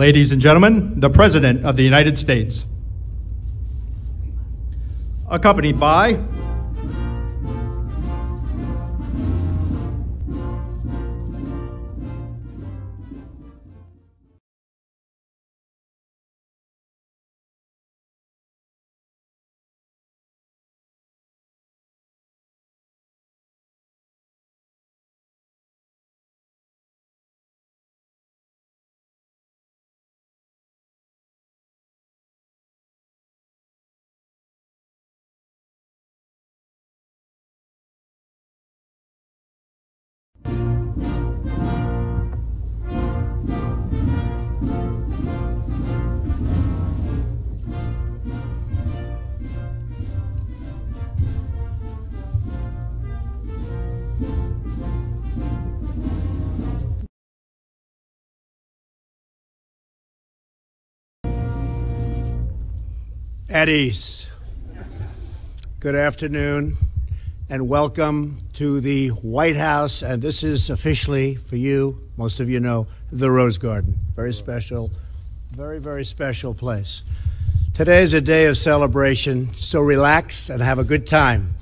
Ladies and gentlemen, the President of the United States. Accompanied by At ease. Good afternoon and welcome to the White House, and this is officially for you, most of you know, the Rose Garden. Very special, very special place. Today is a day of celebration, so relax and have a good time.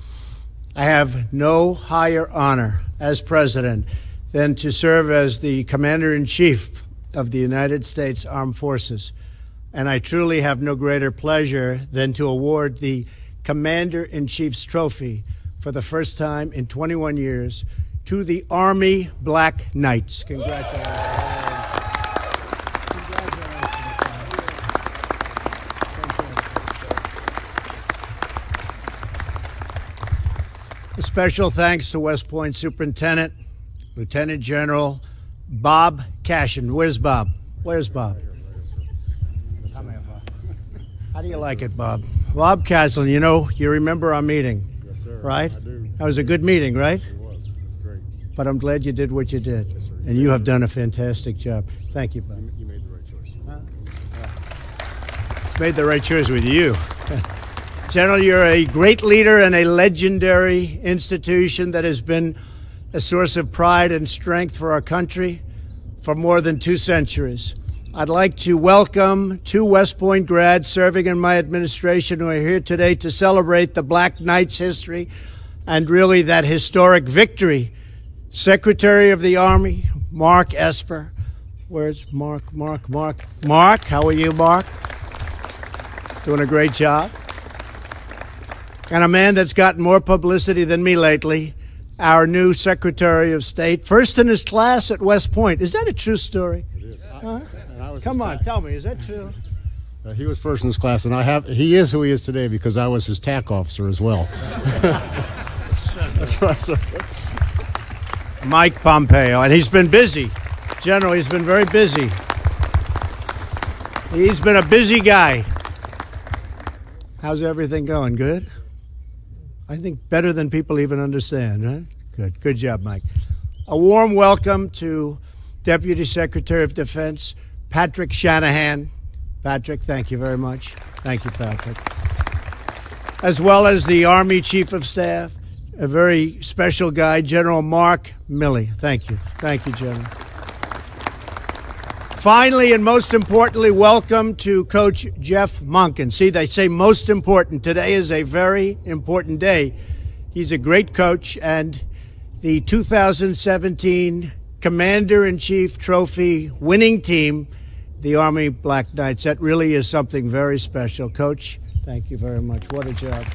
I have no higher honor as president than to serve as the Commander-in-Chief of the United States Armed Forces. And I truly have no greater pleasure than to award the Commander-in-Chief's Trophy for the first time in 21 years to the Army Black Knights. Congratulations. A special thanks to West Point Superintendent, Lieutenant General Bob Cashin. Where's Bob? Where's Bob? How do you like it, Bob? Bob Castle, you know, you remember our meeting. Yes, sir. Right? I do. That was a good meeting, right? It was. It was great. But I'm glad you did what you did. Yes, sir. And you have done a fantastic job. Thank you, Bob. You made the right choice. Made the right choice with you. General, you're a great leader and a legendary institution that has been a source of pride and strength for our country for more than 2 centuries. I'd like to welcome 2 West Point grads serving in my administration who are here today to celebrate the Black Knights' history and really that historic victory. Secretary of the Army, Mark Esper. Where's Mark? Mark, how are you, Mark? Doing a great job. And a man that's gotten more publicity than me lately, our new Secretary of State, first in his class at West Point. Is that a true story? It is. Huh? Come on, tell me, is that true? He was first in his class, and he is who he is today because I was his TAC officer as well. That's right, sir. Mike Pompeo, and he's been busy. General, he's been very busy. He's been a busy guy. How's everything going? Good? I think better than people even understand, right? Good. Good job, Mike. A warm welcome to Deputy Secretary of Defense Patrick Shanahan. Patrick, thank you very much. Thank you, Patrick. As well as the Army Chief of Staff, a very special guy, General Mark Milley. Thank you. Thank you, General. Finally, and most importantly, welcome to Coach Jeff Monken. See, they say most important. Today is a very important day. He's a great coach, and the 2017 Commander-in-Chief Trophy winning team, the Army Black Knights. That really is something very special. Coach, thank you very much. What a job.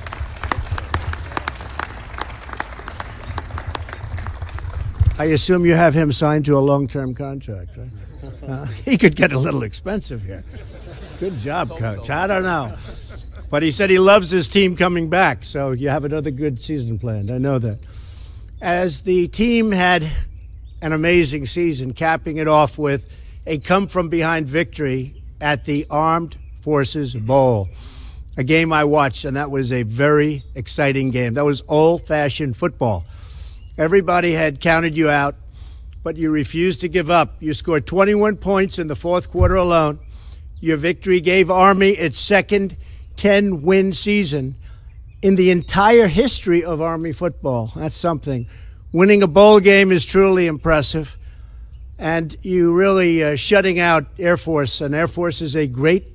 I assume you have him signed to a long-term contract, right? He could get a little expensive here. Good job, Coach. I don't know. But he said he loves his team coming back, so you have another good season planned. I know that. As the team had an amazing season, capping it off with a come-from-behind victory at the Armed Forces Bowl, a game I watched, and that was a very exciting game. That was old-fashioned football. Everybody had counted you out, but you refused to give up. You scored 21 points in the fourth quarter alone. Your victory gave Army its second 10-win season in the entire history of Army football. That's something. Winning a bowl game is truly impressive. And you really shutting out Air Force. And Air Force is a great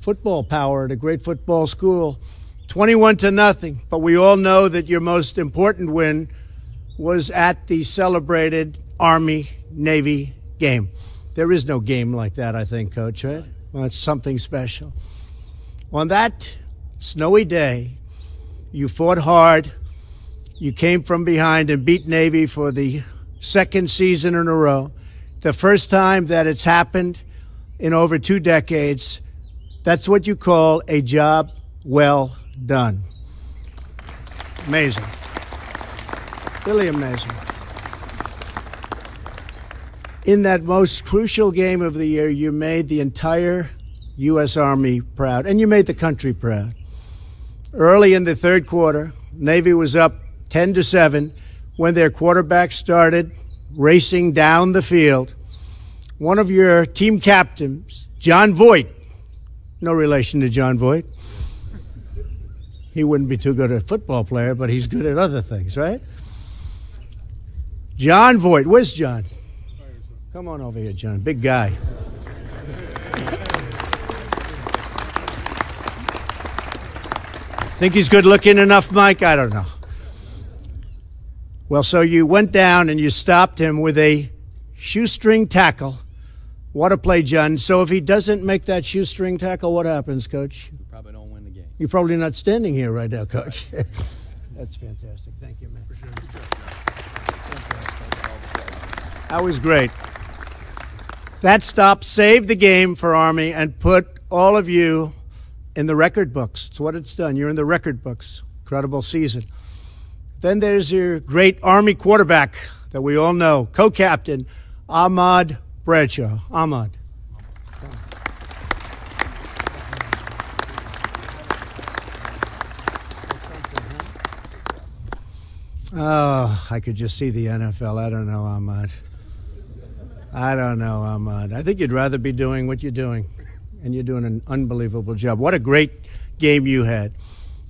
football power and a great football school. 21-0. But we all know that your most important win was at the celebrated Army-Navy game. There is no game like that, I think, Coach, right? Well, it's something special. On that snowy day, you fought hard. You came from behind and beat Navy for the second season in a row. The first time that it's happened in over 2 decades. That's what you call a job well done. Amazing. Really amazing. In that most crucial game of the year, you made the entire U.S. Army proud, and you made the country proud. Early in the third quarter, Navy was up 10-7 when their quarterback started racing down the field. One of your team captains, John Voight, no relation to John Voight. He wouldn't be too good a football player, but he's good at other things, right? John Voight. Where's John? Come on over here, John. Big guy. Think he's good looking enough, Mike? I don't know. Well, so you went down and you stopped him with a shoestring tackle. What a play, John. So if he doesn't make that shoestring tackle, what happens, Coach? We probably don't win the game. You're probably not standing here right now, Coach. That's fantastic. Thank you, man. That was great. That stop saved the game for Army and put all of you in the record books. It's what it's done. You're in the record books. Incredible season. Then there's your great Army quarterback that we all know, co-captain Ahmad Bradshaw. Ahmad. Oh, I could just see the NFL. I don't know, Ahmad. I don't know, Ahmad. I think you'd rather be doing what you're doing, and you're doing an unbelievable job. What a great game you had.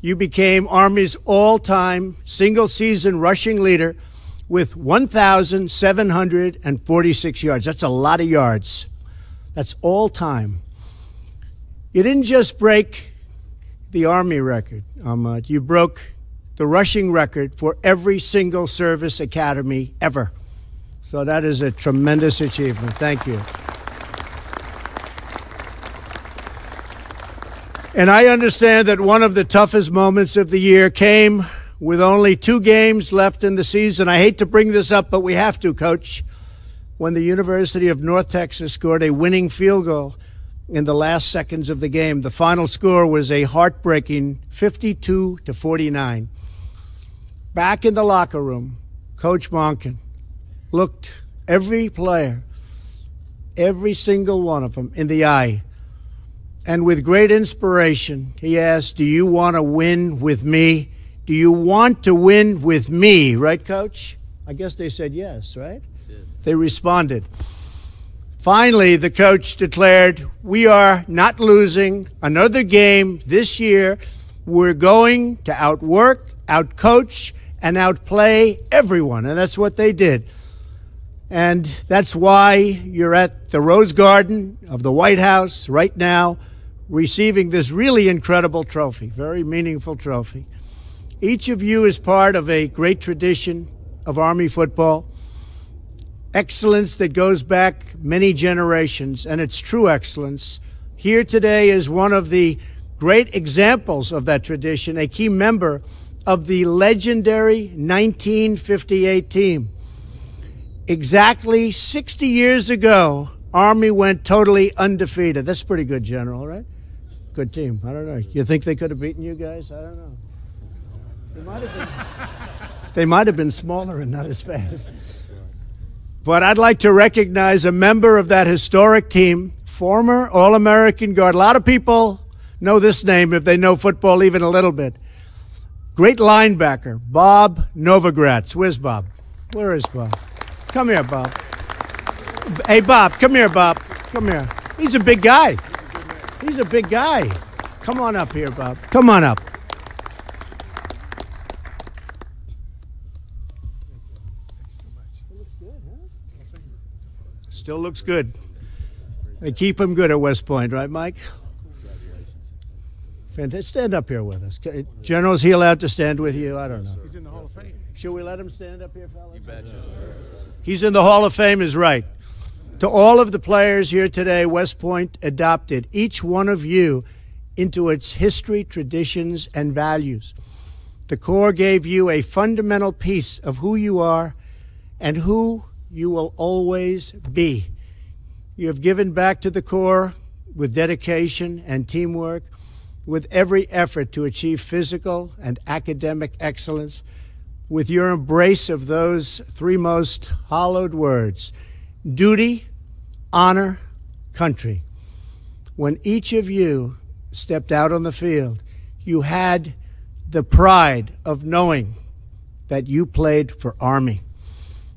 You became Army's all-time single-season rushing leader with 1,746 yards. That's a lot of yards. That's all-time. You didn't just break the Army record, Ahmad. You broke the rushing record for every single service academy ever. So that is a tremendous achievement. Thank you. And I understand that one of the toughest moments of the year came with only 2 games left in the season. I hate to bring this up, but we have to, Coach. When the University of North Texas scored a winning field goal in the last seconds of the game, the final score was a heartbreaking 52-49. Back in the locker room, Coach Monken looked every player, every single one of them, in the eye. And with great inspiration, he asked, do you want to win with me? Do you want to win with me? Right, Coach? I guess they said yes, right? They responded. Finally, the coach declared, we are not losing another game this year. We're going to outwork, outcoach, and outplay everyone. And that's what they did. And that's why you're at the Rose Garden of the White House right now, receiving this really incredible trophy, very meaningful trophy. Each of you is part of a great tradition of Army football, excellence that goes back many generations, and it's true excellence. Here today is one of the great examples of that tradition, a key member of the legendary 1958 team. Exactly 60 years ago, Army went totally undefeated. That's pretty good, General, right? Good team. I don't know. You think they could have beaten you guys? I don't know. They might have been smaller and not as fast. But I'd like to recognize a member of that historic team, former All-American guard. A lot of people know this name if they know football even a little bit. Great linebacker, Bob Novogratz. Where's Bob? Where is Bob? Come here, Bob. Hey, Bob, come here, Bob. Come here. He's a big guy. He's a big guy. Come on up here, Bob. Come on up. Still looks good. They keep him good at West Point, right, Mike? Fantastic. Stand up here with us. General, is he allowed to stand with you? I don't know. He's in the Hall of Fame. Should we let him stand up here, fellas? You betcha. He's in the Hall of Fame is right. To all of the players here today, West Point adopted each one of you into its history, traditions, and values. The Corps gave you a fundamental piece of who you are and who you will always be. You have given back to the Corps with dedication and teamwork, with every effort to achieve physical and academic excellence, with your embrace of those three most hallowed words: duty, honor, country. When each of you stepped out on the field, you had the pride of knowing that you played for Army.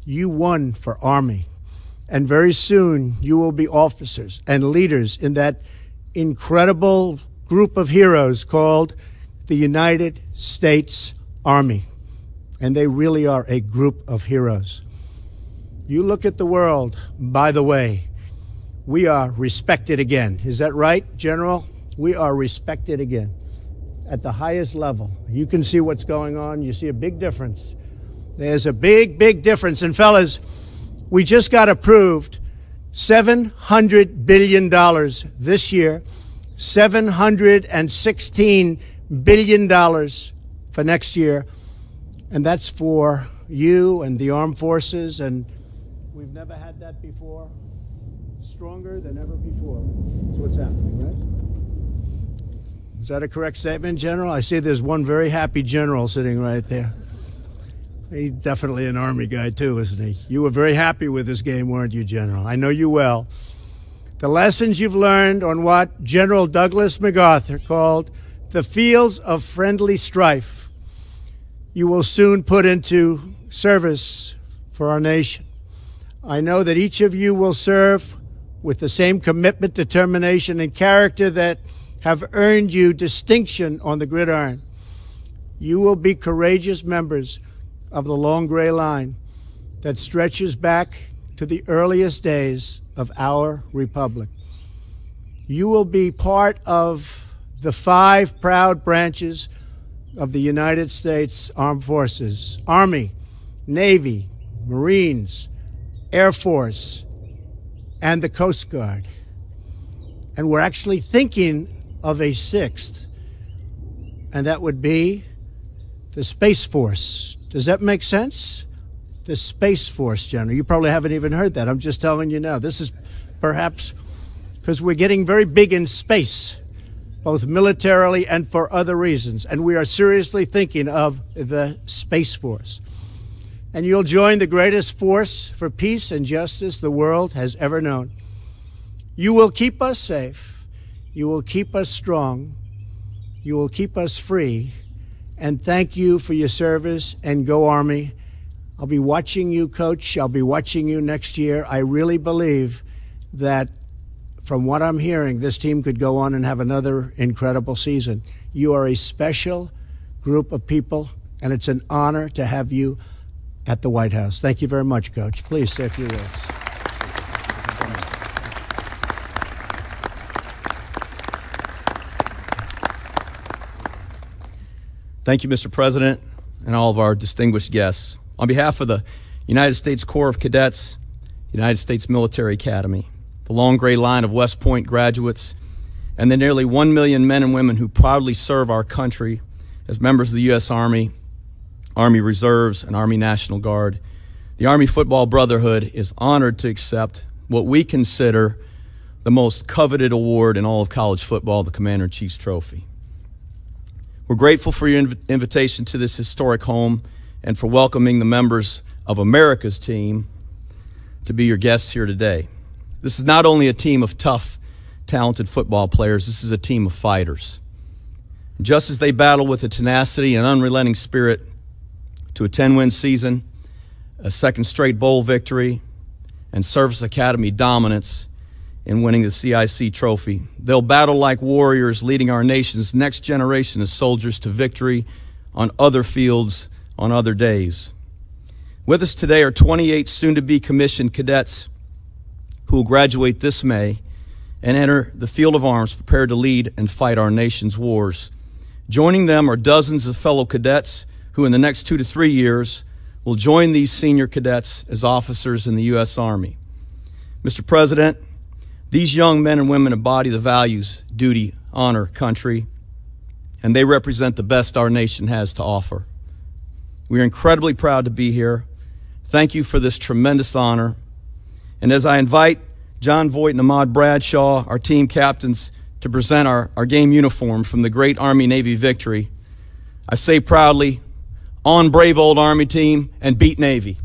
You won for Army. And very soon you will be officers and leaders in that incredible group of heroes called the United States Army. And they really are a group of heroes. You look at the world, by the way, we are respected again. Is that right, General? We are respected again at the highest level. You can see what's going on. You see a big difference. There's a big, big difference. And fellas, we just got approved $700 billion this year, $716 billion for next year. And that's for you and the armed forces. And we've never had that before. Stronger than ever before. That's what's happening, right? Is that a correct statement, General? I see there's one very happy general sitting right there. He's definitely an Army guy, too, isn't he? You were very happy with this game, weren't you, General? I know you well. The lessons you've learned on what General Douglas MacArthur called the fields of friendly strife, you will soon put into service for our nation. I know that each of you will serve with the same commitment, determination, and character that have earned you distinction on the gridiron. You will be courageous members of the long gray line that stretches back to the earliest days of our republic. You will be part of the 5 proud branches of the United States Armed Forces: Army, Navy, Marines, Air Force, and the Coast Guard. And we're actually thinking of a 6th, and that would be the Space Force. Does that make sense? The Space Force, General. You probably haven't even heard that. I'm just telling you now. This is perhaps because we're getting very big in space, both militarily and for other reasons. And we are seriously thinking of the Space Force. And you'll join the greatest force for peace and justice the world has ever known. You will keep us safe. You will keep us strong. You will keep us free. And thank you for your service, and go Army. I'll be watching you, Coach. I'll be watching you next year. I really believe that from what I'm hearing, this team could go on and have another incredible season. You are a special group of people, and it's an honor to have you at the White House. Thank you very much, Coach. Please say a few words. Thank you, Mr. President, and all of our distinguished guests. On behalf of the United States Corps of Cadets, United States Military Academy, the long gray line of West Point graduates, and the nearly 1 million men and women who proudly serve our country as members of the U.S. Army, Army Reserves, and Army National Guard, the Army Football Brotherhood is honored to accept what we consider the most coveted award in all of college football, the Commander-in-Chief's Trophy. We're grateful for your invitation to this historic home and for welcoming the members of America's team to be your guests here today. This is not only a team of tough, talented football players, this is a team of fighters. Just as they battle with a tenacity and unrelenting spirit to a 10-win season, a second straight bowl victory, and Service Academy dominance in winning the CIC trophy, they'll battle like warriors, leading our nation's next generation of soldiers to victory on other fields on other days. With us today are 28 soon-to-be commissioned cadets who will graduate this May and enter the field of arms prepared to lead and fight our nation's wars. Joining them are dozens of fellow cadets who in the next 2 to 3 years will join these senior cadets as officers in the U.S. Army. Mr. President, these young men and women embody the values, duty, honor, country, and they represent the best our nation has to offer. We are incredibly proud to be here. Thank you for this tremendous honor. And as I invite John Voight and Ahmad Bradshaw, our team captains, to present our game uniform from the great Army-Navy victory, I say proudly, on brave old Army team, and beat Navy.